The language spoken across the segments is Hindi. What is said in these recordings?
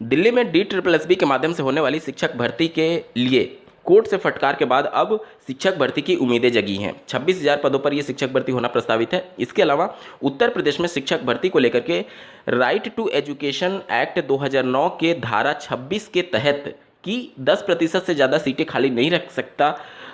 दिल्ली में DSSB के माध्यम से होने वाली शिक्षक भर्ती के लिए कोर्ट से फटकार के बाद अब शिक्षक भर्ती की उम्मीदें जगी हैं। 26,000 पदों पर यह शिक्षक भर्ती होना प्रस्तावित है। इसके अलावा उत्तर प्रदेश में शिक्षक भर्ती को लेकर के राइट टू एजुकेशन एक्ट 2009 के धारा 26 के तहत कि 10% से ज़्यादा सीटें खाली नहीं रख सकता,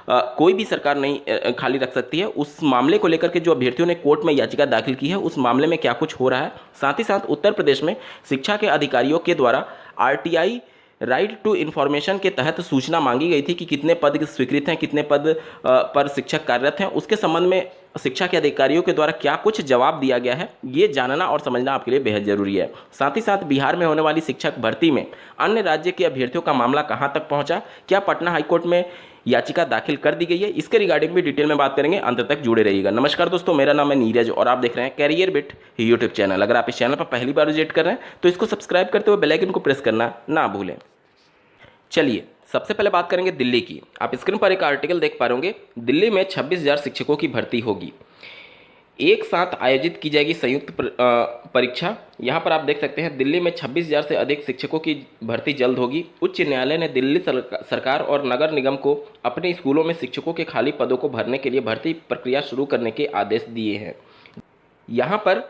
कोई भी सरकार नहीं खाली रख सकती है। उस मामले को लेकर के जो अभ्यर्थियों ने कोर्ट में याचिका दाखिल की है, उस मामले में क्या कुछ हो रहा है, साथ ही साथ उत्तर प्रदेश में शिक्षा के अधिकारियों के द्वारा RTI राइट टू इन्फॉर्मेशन के तहत सूचना मांगी गई थी कि कितने पद स्वीकृत हैं, कितने पद पर शिक्षक कार्यरत हैं। उसके संबंध में शिक्षा के अधिकारियों के द्वारा क्या कुछ जवाब दिया गया है, ये जानना और समझना आपके लिए बेहद जरूरी है। साथ ही साथ बिहार में होने वाली शिक्षक भर्ती में अन्य राज्य के अभ्यर्थियों का मामला कहाँ तक पहुँचा, क्या पटना हाईकोर्ट में याचिका दाखिल कर दी गई है, इसके रिगार्डिंग भी डिटेल में बात करेंगे। अंत तक जुड़े रहिएगा। नमस्कार दोस्तों, मेरा नाम है नीरज और आप देख रहे हैं कैरियर बिट यूट्यूब चैनल। अगर आप इस चैनल पर पहली बार विजिट कर रहे हैं तो इसको सब्सक्राइब करते हुए बेल आइकन को प्रेस करना ना भूलें। चलिए सबसे पहले बात करेंगे दिल्ली की। आप स्क्रीन पर एक आर्टिकल देख पा रहे होंगे। दिल्ली में 26,000 शिक्षकों की भर्ती होगी, एक साथ आयोजित की जाएगी संयुक्त परीक्षा। यहाँ पर आप देख सकते हैं दिल्ली में 26,000 से अधिक शिक्षकों की भर्ती जल्द होगी। उच्च न्यायालय ने दिल्ली सरकार और नगर निगम को अपने स्कूलों में शिक्षकों के खाली पदों को भरने के लिए भर्ती प्रक्रिया शुरू करने के आदेश दिए हैं। यहाँ पर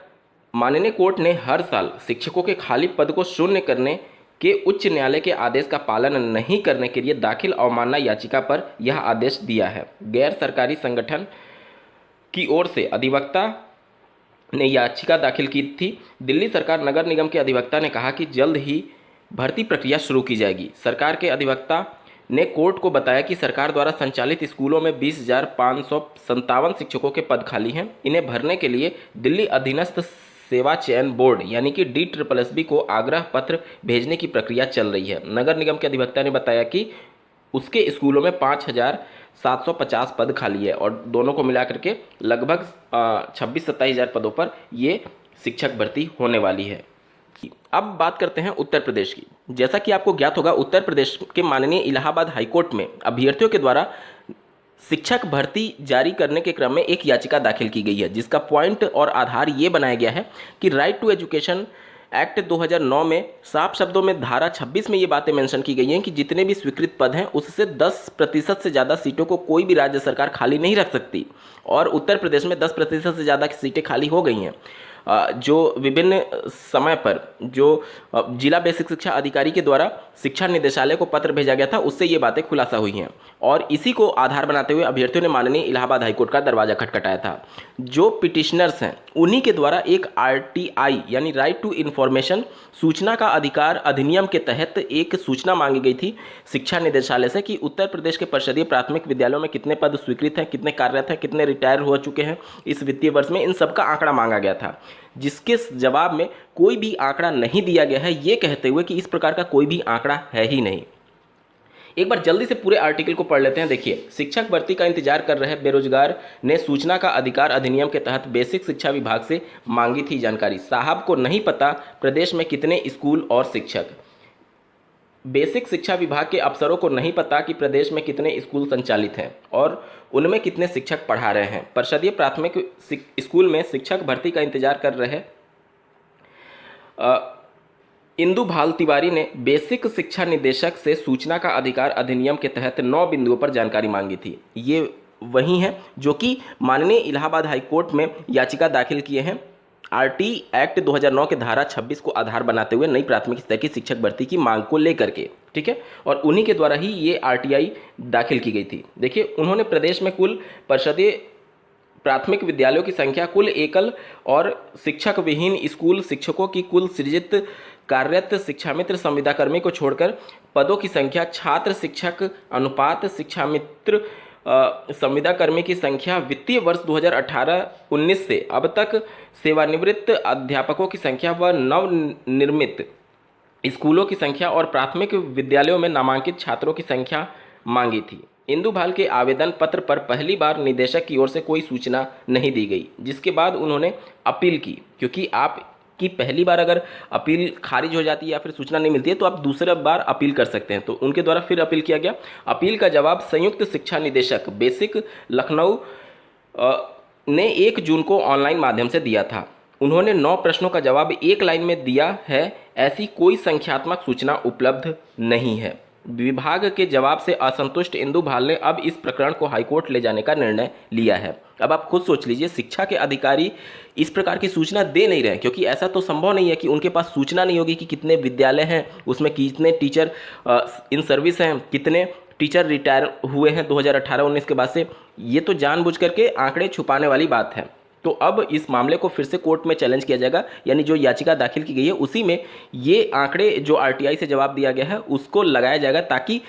माननीय कोर्ट ने हर साल शिक्षकों के खाली पद को शून्य करने के उच्च न्यायालय के आदेश का पालन नहीं करने के लिए दाखिल अवमानना याचिका पर यह आदेश दिया है। गैर सरकारी संगठन की ओर से अधिवक्ता ने याचिका दाखिल की थी। दिल्ली सरकार नगर निगम के अधिवक्ता ने कहा कि जल्द ही भर्ती प्रक्रिया शुरू की जाएगी। सरकार के अधिवक्ता ने कोर्ट को बताया कि सरकार द्वारा संचालित स्कूलों में 20,557 शिक्षकों के पद खाली हैं। इन्हें भरने के लिए दिल्ली अधीनस्थ सेवा चयन बोर्ड यानी कि DSSB को आग्रह पत्र भेजने की प्रक्रिया चल रही है। नगर निगम के अधिवक्ता ने बताया कि उसके स्कूलों में 5,750 पद खाली है और दोनों को मिलाकर के लगभग 26-27,000 पदों पर ये शिक्षक भर्ती होने वाली है। अब बात करते हैं उत्तर प्रदेश की। जैसा कि आपको ज्ञात होगा, उत्तर प्रदेश के माननीय इलाहाबाद हाईकोर्ट में अभ्यर्थियों के द्वारा शिक्षक भर्ती जारी करने के क्रम में एक याचिका दाखिल की गई है, जिसका पॉइंट और आधार ये बनाया गया है कि राइट टू एजुकेशन एक्ट 2009 में साफ शब्दों में धारा 26 में ये बातें मेंशन की गई हैं कि जितने भी स्वीकृत पद हैं उससे 10% से ज़्यादा सीटों को कोई भी राज्य सरकार खाली नहीं रख सकती। और उत्तर प्रदेश में 10% से ज़्यादा सीटें खाली हो गई हैं। जो विभिन्न समय पर जो जिला बेसिक शिक्षा अधिकारी के द्वारा शिक्षा निदेशालय को पत्र भेजा गया था, उससे ये बातें खुलासा हुई हैं और इसी को आधार बनाते हुए अभ्यर्थियों ने माननीय इलाहाबाद हाईकोर्ट का दरवाजा खटखटाया था। जो पिटिशनर्स हैं उन्हीं के द्वारा एक RTI यानी राइट टू इन्फॉर्मेशन सूचना का अधिकार अधिनियम के तहत एक सूचना मांगी गई थी शिक्षा निदेशालय से कि उत्तर प्रदेश के परिषदीय प्राथमिक विद्यालयों में कितने पद स्वीकृत हैं, कितने कार्यरत हैं, कितने रिटायर हो चुके हैं इस वित्तीय वर्ष में। इन सब का आंकड़ा मांगा गया था, जिसके जवाब में कोई भी आंकड़ा नहीं दिया गया है, ये कहते हुए कि इस प्रकार का कोई भी आंकड़ा है ही नहीं। एक बार जल्दी से पूरे आर्टिकल को पढ़ लेते हैं। देखिए, शिक्षक भर्ती का इंतजार कर रहे बेरोजगार ने सूचना का अधिकार अधिनियम के तहत बेसिक शिक्षा विभाग से मांगी थी जानकारी। साहब को नहीं पता प्रदेश में कितने स्कूल और शिक्षक। बेसिक शिक्षा विभाग के अफसरों को नहीं पता कि प्रदेश में कितने स्कूल संचालित हैं और उनमें कितने शिक्षक पढ़ा रहे हैं। परिषदीय प्राथमिक स्कूल में शिक्षक भर्ती का इंतजार कर रहे इंदु भाल तिवारी ने बेसिक शिक्षा निदेशक से सूचना का अधिकार अधिनियम के तहत 9 बिंदुओं पर जानकारी मांगी थी। ये वही हैं जो कि माननीय इलाहाबाद हाईकोर्ट में याचिका दाखिल किए हैं RT एक्ट 2009 के धारा 26 को आधार बनाते हुए नई प्राथमिक स्तर की शिक्षक भर्ती की मांग को लेकर के, ठीक है। और उन्हीं के द्वारा ही ये RTI दाखिल की गई थी। देखिए, उन्होंने प्रदेश में कुल परिषदीय प्राथमिक विद्यालयों की संख्या, कुल एकल और शिक्षक विहीन स्कूल शिक्षकों की कुल सृजित कार्यरत शिक्षामित्र संविदाकर्मी को छोड़कर पदों की संख्या, छात्र शिक्षक अनुपात, शिक्षामित्र संविदाकर्मी की संख्या, वित्तीय वर्ष 2018-19 से अब तक सेवानिवृत्त अध्यापकों की संख्या व नवनिर्मित स्कूलों की संख्या और प्राथमिक विद्यालयों में नामांकित छात्रों की संख्या मांगी थी। इंदु भाल के आवेदन पत्र पर पहली बार निदेशक की ओर से कोई सूचना नहीं दी गई, जिसके बाद उन्होंने अपील की। क्योंकि आप कि पहली बार अगर अपील खारिज हो जाती है या फिर सूचना नहीं मिलती है तो आप दूसरा बार अपील कर सकते हैं, तो उनके द्वारा फिर अपील किया गया। अपील का जवाब संयुक्त शिक्षा निदेशक बेसिक लखनऊ ने 1 जून को ऑनलाइन माध्यम से दिया था। उन्होंने 9 प्रश्नों का जवाब एक लाइन में दिया है, ऐसी कोई संख्यात्मक सूचना उपलब्ध नहीं है। विभाग के जवाब से असंतुष्ट इंदु भाल ने अब इस प्रकरण को हाईकोर्ट ले जाने का निर्णय लिया है। अब आप खुद सोच लीजिए, शिक्षा के अधिकारी इस प्रकार की सूचना दे नहीं रहे, क्योंकि ऐसा तो संभव नहीं है कि उनके पास सूचना नहीं होगी कि कितने विद्यालय हैं, उसमें कितने टीचर इन सर्विस हैं, कितने टीचर रिटायर हुए हैं 2018-19 के बाद से। ये तो जानबूझ करके आंकड़े छुपाने वाली बात है। तो अब इस मामले को फिर से कोर्ट में चैलेंज किया जाएगा, यानी जो याचिका दाखिल की गई है उसी में ये आंकड़े जो आरटीआई से जवाब दिया गया है उसको लगाया जाएगा, ताकि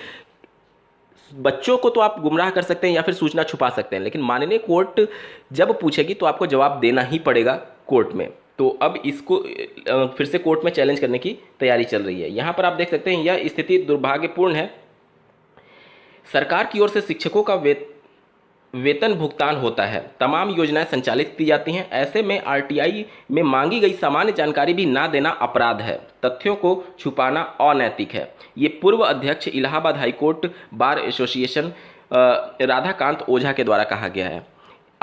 बच्चों को तो आप गुमराह कर सकते हैं या फिर सूचना छुपा सकते हैं, लेकिन माननीय कोर्ट जब पूछेगी तो आपको जवाब देना ही पड़ेगा कोर्ट में। तो अब इसको फिर से कोर्ट में चैलेंज करने की तैयारी चल रही है। यहाँ पर आप देख सकते हैं यह स्थिति दुर्भाग्यपूर्ण है। सरकार की ओर से शिक्षकों का वेतन भुगतान होता है, तमाम योजनाएं संचालित की जाती हैं, ऐसे में आरटीआई में मांगी गई सामान्य जानकारी भी ना देना अपराध है, तथ्यों को छुपाना अनैतिक है। ये पूर्व अध्यक्ष Allahabad high court bar association Radhakant Ojha के द्वारा कहा गया है।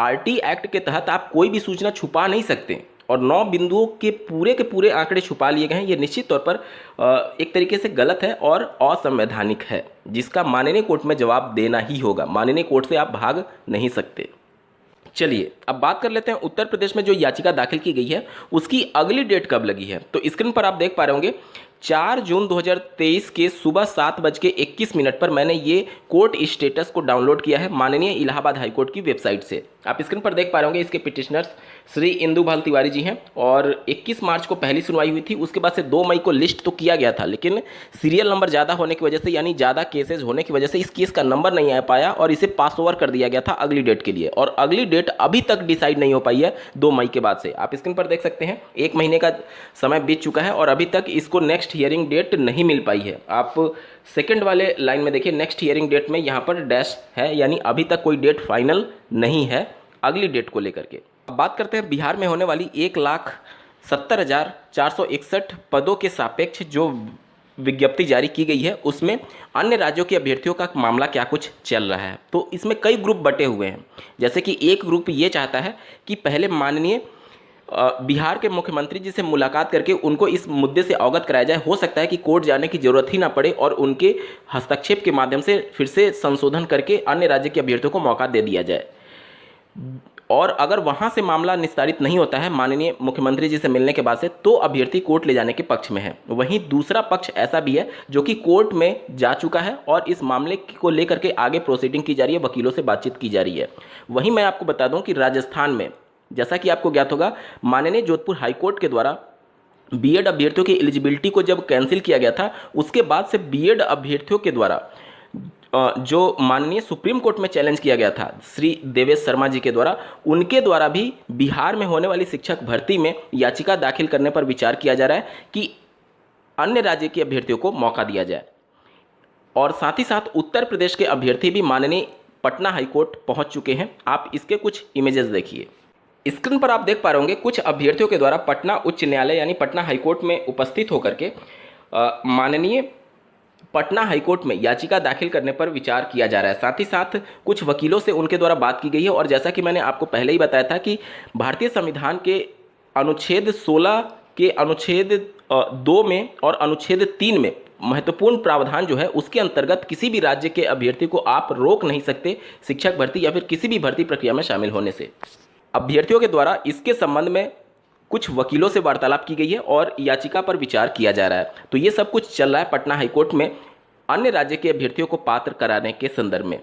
आरटी एक्ट के तहत आप कोई भी सूचना छुपा नहीं सकते, और 9 बिंदुओं के पूरे आंकड़े छुपा लिए गए हैं। ये निश्चित तौर पर एक तरीके से गलत है और असंवैधानिक है, जिसका माननीय कोर्ट में जवाब देना ही होगा। माननीय कोर्ट से आप भाग नहीं सकते। चलिए अब बात कर लेते हैं उत्तर प्रदेश में जो याचिका दाखिल की गई है उसकी अगली डेट कब लगी है। तो स्क्रीन पर आप देख पा रहे होंगे 4 जून 2023 के सुबह 7:21 पर मैंने ये कोर्ट स्टेटस को डाउनलोड किया है माननीय इलाहाबाद हाईकोर्ट की वेबसाइट से। आप स्क्रीन पर देख पा रहे होंगे इसके पिटिशनर्स श्री इंदु भाल तिवारी जी हैं, और 21 मार्च को पहली सुनवाई हुई थी। उसके बाद से 2 मई को लिस्ट तो किया गया था, लेकिन सीरियल नंबर ज़्यादा होने की वजह से, यानी ज़्यादा केसेज होने की वजह से इस केस का नंबर नहीं आ पाया और इसे पास ओवर कर दिया गया था अगली डेट के लिए, और अगली डेट अभी तक डिसाइड नहीं हो पाई है 2 मई के बाद से। आप स्क्रीन पर देख सकते हैं 1 महीने का समय बीत चुका है और अभी तक इसको नेक्स्ट हियरिंग डेट नहीं मिल पाई है। आप सेकंड वाले लाइन में देखिए, नेक्स्ट हियरिंग डेट में यहाँ पर डैश है, यानी अभी तक कोई डेट फाइनल नहीं है अगली डेट को लेकर के। अब बात करते हैं बिहार में होने वाली 1,70,461 पदों के सापेक्ष जो विज्ञप्ति जारी की गई है उसमें अन्य राज्यों के अभ्यर्थियों का मामला क्या कुछ चल रहा है। तो इसमें कई ग्रुप बटे हुए हैं, जैसे कि एक ग्रुप ये चाहता है कि पहले माननीय बिहार के मुख्यमंत्री जी से मुलाकात करके उनको इस मुद्दे से अवगत कराया जाए। हो सकता है कि कोर्ट जाने की जरूरत ही ना पड़े और उनके हस्तक्षेप के माध्यम से फिर से संशोधन करके अन्य राज्य के अभ्यर्थियों को मौका दे दिया जाए। और अगर वहां से मामला निस्तारित नहीं होता है माननीय मुख्यमंत्री जी से मिलने के बाद से, तो अभ्यर्थी कोर्ट ले जाने के पक्ष में है। वहीं दूसरा पक्ष ऐसा भी है जो कि कोर्ट में जा चुका है और इस मामले को लेकर के आगे प्रोसीडिंग की जा रही है, वकीलों से बातचीत की जा रही है। वहीं मैं आपको बता दूं कि राजस्थान में, जैसा कि आपको ज्ञात होगा, माननीय जोधपुर हाईकोर्ट के द्वारा बीएड अभ्यर्थियों की एलिजिबिलिटी को जब कैंसिल किया गया था, उसके बाद से बीएड अभ्यर्थियों के द्वारा जो माननीय सुप्रीम कोर्ट में चैलेंज किया गया था श्री देवेश शर्मा जी के द्वारा, उनके द्वारा भी बिहार में होने वाली शिक्षक भर्ती में याचिका दाखिल करने पर विचार किया जा रहा है कि अन्य राज्य के अभ्यर्थियों को मौका दिया जाए। और साथ ही साथ उत्तर प्रदेश के अभ्यर्थी भी माननीय पटना हाईकोर्ट पहुंच चुके हैं। आप इसके कुछ इमेजेस देखिए। स्क्रीन पर आप देख पा रहे होंगे कुछ अभ्यर्थियों के द्वारा पटना उच्च न्यायालय यानी पटना हाईकोर्ट में उपस्थित होकर के माननीय पटना हाईकोर्ट में याचिका दाखिल करने पर विचार किया जा रहा है। साथ ही साथ कुछ वकीलों से उनके द्वारा बात की गई है। और जैसा कि मैंने आपको पहले ही बताया था कि भारतीय संविधान के अनुच्छेद 16 के अनुच्छेद 2 में और अनुच्छेद 3 में महत्वपूर्ण प्रावधान जो है उसके अंतर्गत किसी भी राज्य के अभ्यर्थी को आप रोक नहीं सकते शिक्षक भर्ती या फिर किसी भी भर्ती प्रक्रिया में शामिल होने से। अभ्यर्थियों के द्वारा इसके संबंध में कुछ वकीलों से वार्तालाप की गई है और याचिका पर विचार किया जा रहा है। तो ये सब कुछ चल रहा है पटना हाईकोर्ट में अन्य राज्य के अभ्यर्थियों को पात्र कराने के संदर्भ में।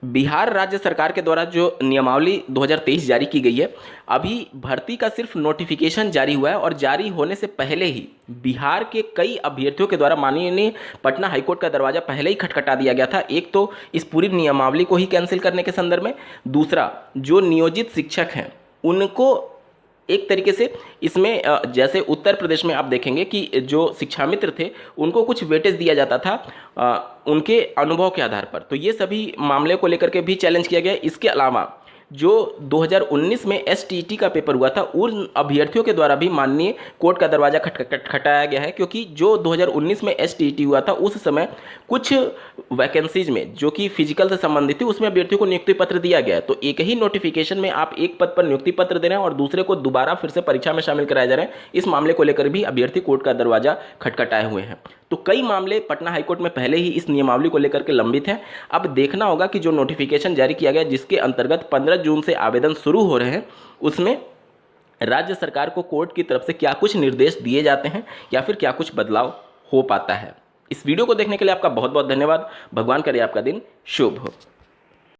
बिहार राज्य सरकार के द्वारा जो नियमावली 2023 जारी की गई है, अभी भर्ती का सिर्फ नोटिफिकेशन जारी हुआ है और जारी होने से पहले ही बिहार के कई अभ्यर्थियों के द्वारा माननीय पटना हाईकोर्ट का दरवाजा पहले ही खटखटा दिया गया था। एक तो इस पूरी नियमावली को ही कैंसिल करने के संदर्भ में, दूसरा जो नियोजित शिक्षक हैं उनको एक तरीके से इसमें जैसे उत्तर प्रदेश में आप देखेंगे कि जो शिक्षा मित्र थे उनको कुछ वेटेज दिया जाता था उनके अनुभव के आधार पर। तो ये सभी मामले को लेकर के भी चैलेंज किया गया। इसके अलावा जो 2019 में STT का पेपर हुआ था उन अभ्यर्थियों के द्वारा भी माननीय कोर्ट का दरवाज़ा खटखटाया गया है, क्योंकि जो 2019 में STT हुआ था उस समय कुछ वैकेंसीज में जो कि फिजिकल से संबंधित थी उसमें अभ्यर्थियों को नियुक्ति पत्र दिया गया है। तो एक ही नोटिफिकेशन में आप एक पद पर नियुक्ति पत्र दे रहे हैं और दूसरे को दोबारा फिर से परीक्षा में शामिल कराए जा रहे हैं। इस मामले को लेकर भी अभ्यर्थी कोर्ट का दरवाजा खटखटाए हुए हैं। तो कई मामले पटना हाईकोर्ट में पहले ही इस नियमावली को लेकर के लंबित हैं। अब देखना होगा कि जो नोटिफिकेशन जारी किया गया जिसके अंतर्गत 15 जून से आवेदन शुरू हो रहे हैं उसमें राज्य सरकार को कोर्ट की तरफ से क्या कुछ निर्देश दिए जाते हैं या फिर क्या कुछ बदलाव हो पाता है। इस वीडियो को देखने के लिए आपका बहुत बहुत धन्यवाद। भगवान करे आपका दिन शुभ हो।